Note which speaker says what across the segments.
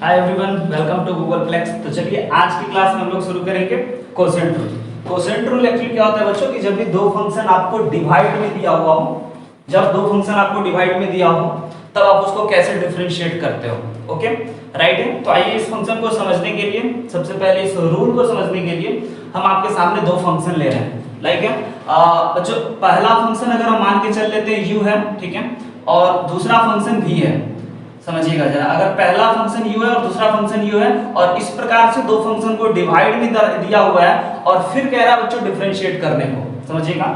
Speaker 1: Hi everyone, welcome to Google Flex. तो चलिए आज की क्लास में हम लोग शुरू करेंगे quotient rule. Quotient rule actually क्या होता है बच्चों कि जब भी दो फंक्शन आपको डिवाइड में दिया हुआ हो, जब दो फंक्शन आपको डिवाइड में दिया हो तब आप उसको कैसे डिफरेंशिएट करते हो। ओके राइट है। तो आइए इस फंक्शन को समझने के लिए, सबसे पहले इस रूल को समझने के लिए हम आपके सामने दो फंक्शन ले रहे हैं। लाइक है बच्चों, पहला फंक्शन अगर हम मान के चल लेते हैं u है, ठीक है, और दूसरा फंक्शन v है। समझिएगा जरा, अगर पहला फंक्शन u है और दूसरा फंक्शन u है और इस प्रकार से दो फंक्शन को डिवाइड में दिया हुआ है और फिर कह रहा है बच्चों डिफरेंशिएट करने को। समझिएगा,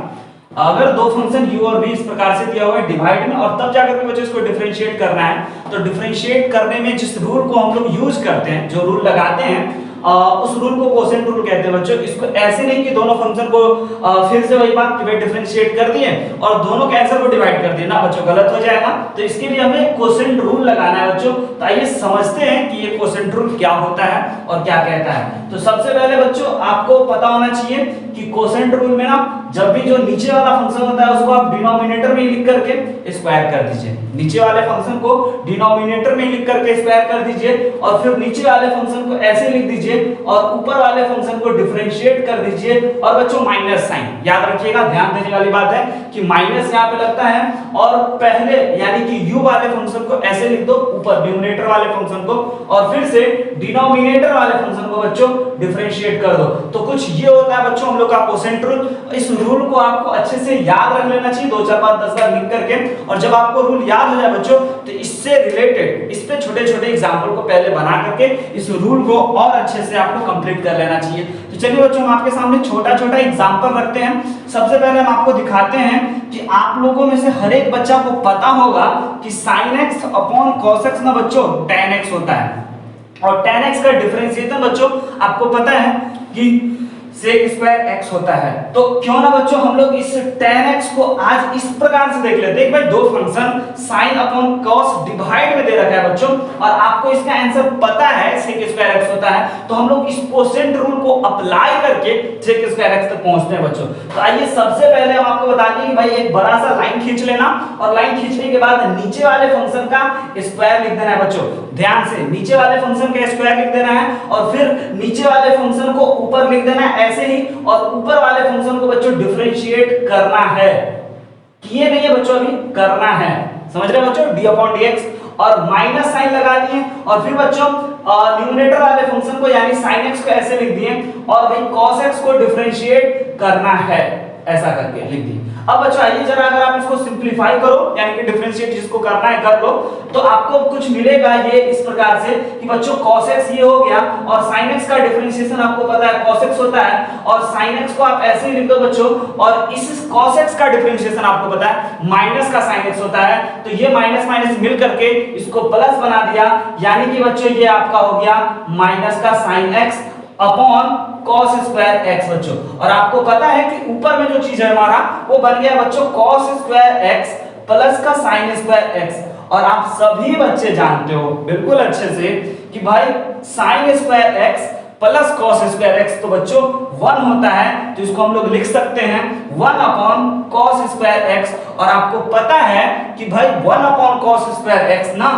Speaker 1: अगर दो फंक्शन u और v इस प्रकार से दिया हुआ है डिवाइड में और तब जाकर के बच्चों इसको डिफरेंशिएट करना है, तो डिफरेंशिएट करने में जिस रूल को हम लोग यूज करते हैं, जो रूल लगाते हैं उस रूल को कोसेंट रूल कहते हैं बच्चों। इसको ऐसे नहीं कि दोनों फंक्शन को फिर से वही बात कि भाई डिफरेंशिएट कर दिए और दोनों के आंसर को डिवाइड कर दिए ना बच्चों, गलत हो जाएगा। तो इसके लिए हमें कोसेंट रूल लगाना है बच्चों। तो आइए समझते हैं कि ये कोसेंट रूल क्या होता है और क्या कहता है। तो सबसे पहले बच्चों आपको पता होना चाहिए कि कोसेंट रूल में ना जब भी जो नीचे वाला फंक्शन होता है उसको आप डिनोमिनेटर में लिख करके स्क्वायर कर दीजिए। नीचे वाले फंक्शन को डिनोमिनेटर में लिख करके स्क्वायर कर दीजिए और फिर नीचे वाले फंक्शन को ऐसे लिख दीजिए और ऊपर वाले फंक्शन को डिफरेंशिएट कर दीजिए। और बच्चों माइनस साइन याद रखिएगा, ध्यान देने वाली बात है कि माइनस यहाँ पे लगता है और पहले यानी कि u वाले फंक्शन को ऐसे लिख दो ऊपर डिनोमिनेटर वाले फंक्शन को और फिर से डिनोमिनेटर वाले फंक्शन को बच्चों डिफरेंशिएट कर दो। तो कुछ ये होता है बच्चों हम लोग का कोसेंट रूल। इस रूल को आपको अच्छे से याद रख लेना चाहिए 2 4 5 10 बार लिख करके। और जब आपको रूल याद हो जाए बच्चों तो इससे रिलेटेड इस पे छोटे-छोटे एग्जांपल को पहले बना करके इस रूल को और अच्छे से आपको कंप्लीट कर लेना चाहिए। तो चलिए बच्चों हम आपके सामने छोटा-छोटा एग्जांपल रखते हैं। सबसे पहले हम आपको दिखाते हैं कि आप लोगों में से हर एक बच्चा को पता होगा कि sin x upon cos x ना बच्चों tan x होता है और tan x का डिफरेंशिएशन बच्चों आपको पता है कि sec स्क्वायर x होता है। तो क्यों ना बच्चों हम लोग इस tan x को आज इस प्रकार से देख लेते हैं। भाई दो function sin upon cos divide में दे रखा है बच्चों और आपको इसका आंसर पता है sec स्क्वायर x होता है। तो हम लोग इस कोसेंट रूल को अप्लाई करके sec स्क्वायर x तक पहुंचते हैं बच्चों। तो आइए सबसे पहले हम आपको बता दें कि भाई एक बड़ा सा लाइन खींच लेना और लाइन खींचने के बाद नीचे वाले फंक्शन का स्क्वायर लिख देना है बच्चों। ध्यान से नीचे वाले फंक्शन का स्क्वायर लिख देना है और फिर नीचे वाले फंक्शन को ऊपर लिख देना है ऐसे ही और ऊपर वाले फंक्शन को बच्चों डिफरेंशिएट करना है। किए नहीं है बच्चों, अभी करना है। समझ रहे बच्चों, d अपॉन dx और माइनस साइन लगा दिए और फिर बच्चों न्यूमरेटर वाले फंक्शन को यानी sin x को ऐसे लिख दिए और भाई cos x को डिफरेंशिएट करना है ऐसा करके लिख दिए। अब बच्चों आइए जरा अगर आप इसको सिंपलीफाई करो यानी कि डिफरेंशिएट जिसको करना है कर लो तो आपको कुछ मिलेगा ये इस प्रकार से कि बच्चों cos x ये हो गया और sin x का डिफरेंशिएशन आपको पता है cos x होता है और sin x को आप ऐसे ही लिख दो बच्चों और इस cos x का डिफरेंशिएशन आपको पता है माइनस का sin x होता है। तो ये माइनस माइनस मिल करके इसको प्लस बना दिया यानी कि बच्चों ये आपका हो गया माइनस का sin x upon cos square x बच्चों। और आपको पता है कि ऊपर में जो चीज है हमारा वो बन गया बच्चों cos स्क्वायर x प्लस का sin स्क्वायर x। और आप सभी बच्चे जानते हो बिल्कुल अच्छे से कि भाई sin square x plus cos square x तो बच्चों 1 होता है। तो इसको हम लोग लिख सकते हैं 1 अपॉन cos स्क्वायर x और आपको पता है कि भाई 1 अपॉन cos स्क्वायर x ना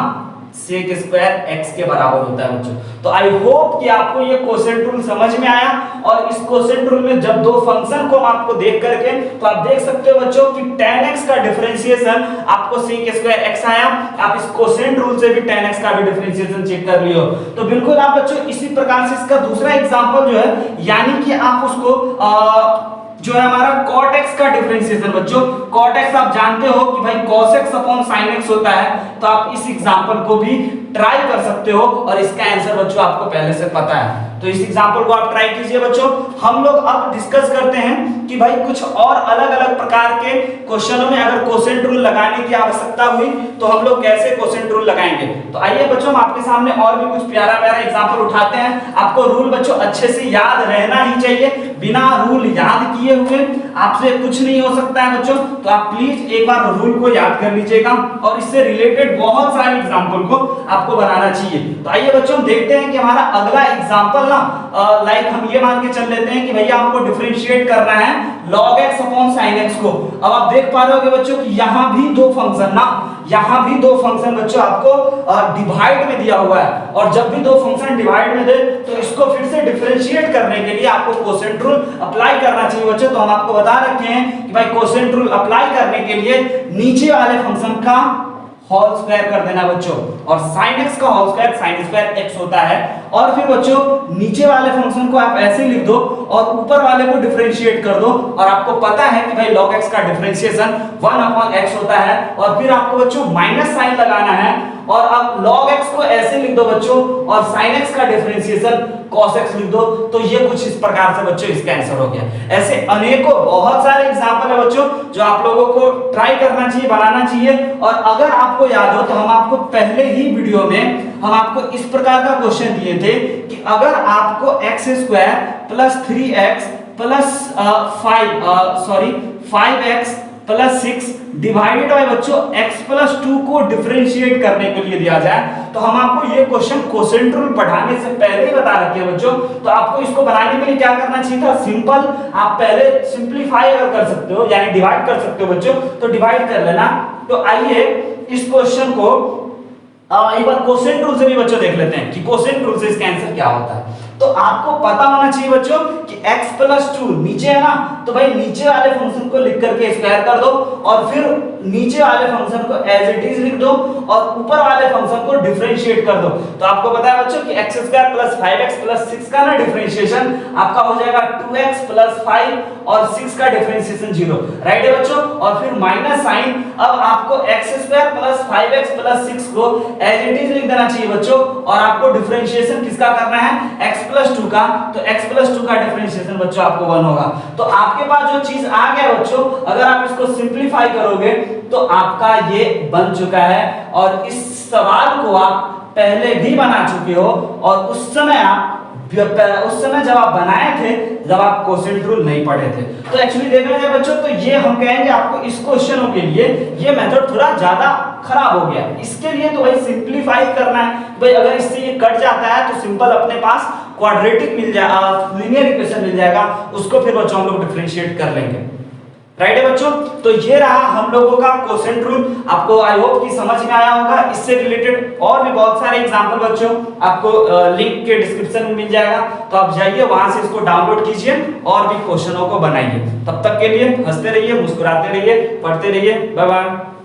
Speaker 1: sec स्क्वायर x के बराबर होता है बच्चों। तो आई होप कि आपको ये कोसेंट रूल समझ में आया और इस कोसेंट रूल में जब दो फंक्शन को हम आपको देख करके तो आप देख सकते हो बच्चों कि tan x का डिफरेंशिएशन आपको sec स्क्वायर x आया। आप इस कोसेंट रूल से भी tan x का भी डिफरेंशिएशन चेक कर लियो। तो बिल्कुल आप बच्चों इसी प्रकार से इसका दूसरा एग्जांपल जो है यानी कि आप उसको जो है हमारा cot x का डिफरेंशिएशन बच्चों, cot x आप जानते हो कि भाई cos x upon sin x होता है। तो आप इस एग्जांपल को भी ट्राई कर सकते हो और इसका आंसर बच्चों आपको पहले से पता है। तो इस एग्जांपल को आप ट्राई कीजिए बच्चों। हम लोग अब डिस्कस करते हैं कि भाई कुछ और अलग-अलग प्रकार के क्वेश्चनों में अगर कोसेंट रूल लगाने की आवश्यकता हुई तो हम लोग कैसे कोसेंट रूल लगाएंगे। तो आइए बच्चों हम आपके सामने और भी कुछ प्यारा-प्यारा एग्जांपल उठाते हैं। आपको रूल बच्चों अच्छे से याद रहना ही चाहिए, बिना रूल याद किए हुए आपसे कुछ नहीं हो सकता है बच्चों। तो आप प्लीज एक बार रूल को याद कर लीजिएगा और इससे रिलेटेड बहुत सारे एग्जांपल को आपको बनाना चाहिए। तो आइए बच्चों देखते हैं कि हमारा अगला एग्जांपल ना लाइक हम ये मान के चल लेते हैं कि भैया हमको डिफरेंशिएट करना है log x upon sin x को। अब आप देख पा रहे होगे बच्चों कि यहाँ भी दो फंक्शन ना, यहाँ भी दो फंक्शन बच्चों आपको डिवाइड में दिया हुआ है, और जब भी दो फंक्शन डिवाइड में दे तो इसको फिर से डिफरेंशिएट करने के लिए आपको कोसेंट रूल अप्लाई करना चाहिए बच्चों। तो हम आपको बता रखे हैं कि भाई कोसेंट रूल अप्लाई करने के लिए नीचे वाले फंक्शन का होल स्क्वायर कर देना बच्चों, और sin x का whole square sin square x होता है। और फिर बच्चों नीचे वाले फंक्शन को आप ऐसे लिख दो और ऊपर वाले को डिफरेंशिएट कर दो, और आपको पता है कि भाई log x का डिफरेंशिएशन 1 अपॉन x होता है। और फिर आपको बच्चों माइनस साइन लगाना है, और अब log x को ऐसे लिख दो बच्चों, और sin x का डिफरेंशिएशन cos x लिख दो। तो ये कुछ इस प्रकार से बच्चों इसका आंसर हो गया। ऐसे अनेकों बहुत सारे एग्जांपल है बच्चों जो आप लोगों को ट्राई करना चाहिए, बनाना चाहिए। और अगर आपको याद हो तो हम आपको पहले ही वीडियो में हम आपको इस प्रकार का क्वेश्चन दिए थे कि अगर आपको x² plus 3x plus 5x plus 6 divided by बच्चों x प्लस 2 को डिफरेंशिएट करने के लिए दिया जाए, तो हम आपको ये क्वेश्चन कोसेंट रूल पढ़ाने से पहले ही बता रखे हैं बच्चों। तो आपको इसको बनाने के लिए क्या करना चाहिए था, सिंपल आप पहले सिंपलीफाई अगर कर सकते हो यानी डिवाइड कर सकते हो बच्चों तो डिवाइड कर लेना। तो आइए इस क्वेश्चन को एक बार कोसेंट रूल से भी बच्चों देख लेते हैं कि कोसेंट रूल से इसका आंसर क्या होता है। तो आपको पता होना चाहिए बच्चों कि x प्लस 2 नीचे है ना, तो भाई नीचे वाले फंक्शन को लिख करके स्क्वायर कर दो, और फिर नीचे वाले फंक्शन को एज इट इज लिख दो, और ऊपर वाले फंक्शन को डिफरेंशिएट कर दो। तो आपको पता है बच्चों कि x² प्लस 5x प्लस 6 का ना डिफरेंशिएशन आपका हो जाएगा 2x प्लस 5 और 6 का डिफरेंशिएशन 0, राइट है बच्चों। और फिर माइनस साइन, अब आपको x² प्लस 5x प्लस 6 को एज इट इज लिख देना चाहिए बच्चों, और आपको डिफरेंशिएशन किसका करना है, x प्लस 2 का। तो x प्लस 2 का डिफरेंशिएशन बच्चों आपको 1 होगा। तो आपके पास जो चीज आ गया बच्चों, अगर आप इसको सिंपलीफाई करोगे तो आपका ये बन चुका है। और इस सवाल को आप पहले भी बना चुके हो, और उस समय जब आप बनाए थे जब आप कोसेंट रूल नहीं पढ़े थे। तो एक्चुअली देखा जाए बच्चों तो ये हम कहेंगे आपको इस क्वेश्चनों के लिए ये मेथड थोड़ा ज्यादा खराब हो गया। इसके लिए तो भाई सिंपलीफाई करना है, भाई अगर इससे ये कट जाता है तो सिंपल अपने पास क्वाड्रेटिक मिल जाएगा, लीनियर इक्वेशन मिल जाएगा, उसको फिर बच्चों हम लोग डिफरेंशिएट कर लेंगे, राइट है बच्चों। तो ये रहा हम लोगों का कोसेंट रूल। आपको आई होप कि समझ में आया होगा। इससे रिलेटेड और भी बहुत सारे एग्जांपल बच्चों आपको लिंक के डिस्क्रिप्शन में मिल जाएगा, तो आप जाइए वहां से इसको डाउनलोड कीजिए और भी क्वेश्चनों को बनाइए। तब तक के लिए हंसते रहिए, मुस्कुराते रहिए, पढ़ते रहिए। Bye bye.